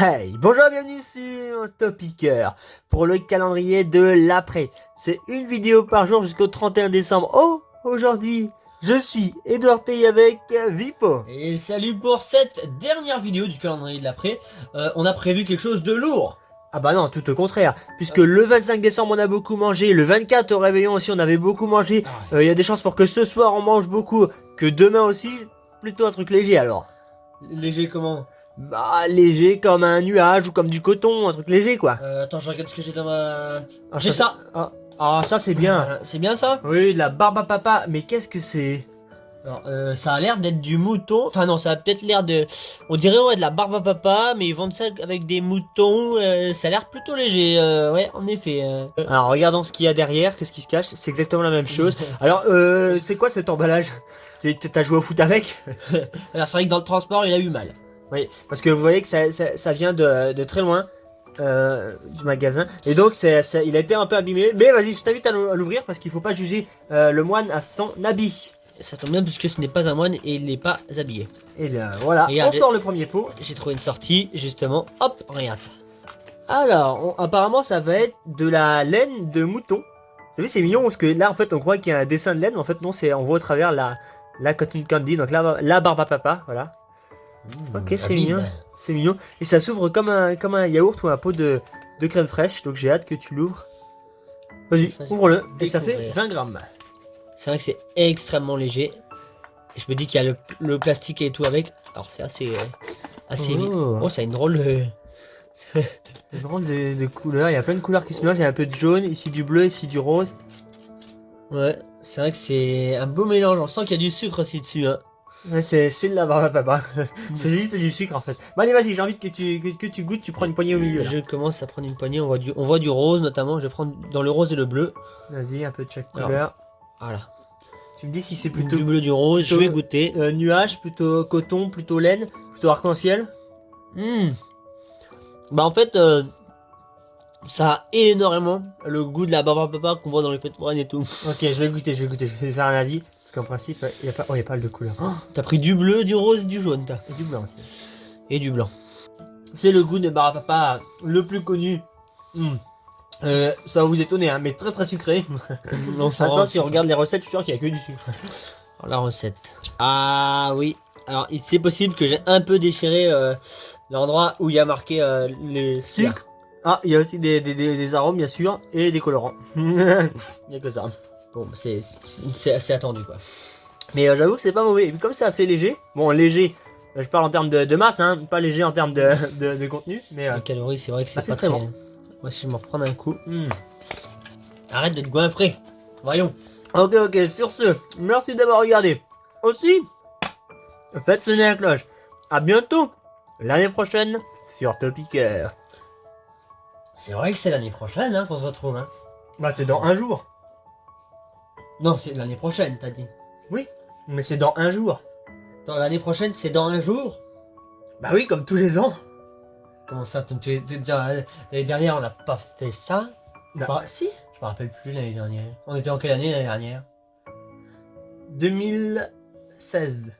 Hey, bonjour et bienvenue sur Topiqueur pour le calendrier de l'après. C'est une vidéo par jour jusqu'au 31 décembre. Oh, aujourd'hui, je suis Edouard Tay avec Vipo. Et salut pour cette dernière vidéo du calendrier de l'après. On a prévu quelque chose de lourd. Ah bah non, tout au contraire, puisque le 25 décembre on a beaucoup mangé, le 24 au réveillon aussi on avait beaucoup mangé. Il y a des chances pour que ce soir on mange beaucoup, que demain aussi, plutôt un truc léger alors. Léger comment? Bah léger comme un nuage ou comme du coton, un truc léger quoi. Attends, je regarde ce que j'ai dans ma... Ah, J'ai ça. Ça c'est bien. C'est bien ça? Oui, de la barbe à papa, mais qu'est-ce que c'est? Alors, ça a l'air d'être du mouton. Enfin non, ça a peut-être l'air de... On dirait ouais, de la barbe à papa, mais ils vendent ça avec des moutons. Ça a l'air plutôt léger. Ouais, en effet. Alors regardons ce qu'il y a derrière, qu'est-ce qui se cache? C'est exactement la même chose. Alors, c'est quoi cet emballage? T'as joué au foot avec? Alors c'est vrai que dans le transport, il a eu mal. Oui, parce que vous voyez que ça vient de très loin du magasin. Et donc, il a été un peu abîmé. Mais vas-y, je t'invite à l'ouvrir parce qu'il faut pas juger le moine à son habit. Ça tombe bien puisque ce n'est pas un moine et il n'est pas habillé. Et bien voilà, Regardez. on sort le premier pot. J'ai trouvé une sortie, justement. Hop, regarde ça. Alors, apparemment, ça va être de la laine de mouton. Vous savez, c'est mignon parce que là, en fait, on croit qu'il y a un dessin de laine, mais en fait, non, on voit au travers la cotton candy, donc la barbe à papa, voilà. Ok, c'est mignon, c'est mignon. Et ça s'ouvre comme un yaourt ou un pot de crème fraîche, donc j'ai hâte que tu l'ouvres. Vas-y, ouvre-le, et ça fait 20 grammes. C'est vrai que c'est extrêmement léger. Et je me dis qu'il y a le plastique et tout avec. Alors c'est assez vite. Oh, ça a une drôle Une drôle de couleurs, il y a plein de couleurs qui se mélangent, il y a un peu de jaune, ici du bleu, ici du rose. Ouais, c'est vrai que c'est un beau mélange. On sent qu'il y a du sucre aussi dessus. Hein. Ouais, c'est de la barbe à papa. C'est juste du sucre en fait. Bon allez vas-y, j'ai envie que tu goûtes, tu prends une poignée au milieu. Là. Je commence à prendre une poignée, on voit du rose notamment. Je vais prendre dans le rose et le bleu. Vas-y, un peu de chaque couleur. Alors, voilà. Tu me dis si c'est plutôt du bleu, du rose, plutôt, je vais goûter. Nuage, plutôt coton, plutôt laine, plutôt arc-en-ciel. Bah en fait, ça a énormément le goût de la barbe à papa qu'on voit dans les fêtes foraines et tout. Ok, je vais goûter, je vais faire un avis. Parce qu'en principe, il n'y a pas de couleur. Oh, T'as pris du bleu, du rose, du jaune, t'as. et du blanc aussi. Et du blanc. C'est le goût de barbe à papa le plus connu. Ça va vous étonner, hein, mais très très sucré. Attends, si on regarde les recettes, je suis sûr qu'il n'y a que du sucre. Alors, la recette. Ah oui. Alors, c'est possible que j'ai un peu déchiré l'endroit où il y a marqué les Sucre. Ah, il y a aussi des arômes, bien sûr, et des colorants. Il n'y a que ça. Bon, c'est assez attendu, quoi. Mais j'avoue que c'est pas mauvais. Et puis comme c'est assez léger, bon, léger, je parle en termes de masse, hein, pas léger en termes de contenu, mais. Les calories, c'est vrai que c'est c'est pas très très bon. Moi, si je m'en reprends un coup. Arrête de te goinfrer. Voyons. Ok, sur ce, merci d'avoir regardé. Aussi, faites sonner la cloche. À bientôt, l'année prochaine, sur Topiqueur. C'est vrai que c'est l'année prochaine hein, qu'on se retrouve. Hein. Bah, c'est dans un jour. Non, c'est l'année prochaine, t'as dit. Oui, mais c'est dans un jour. L'année prochaine, c'est dans un jour. Bah oui, comme tous les ans. Comment ça, l'année dernière, on n'a pas fait ça? Bah, si. Je me rappelle plus l'année dernière. On était en quelle année l'année dernière? 2016.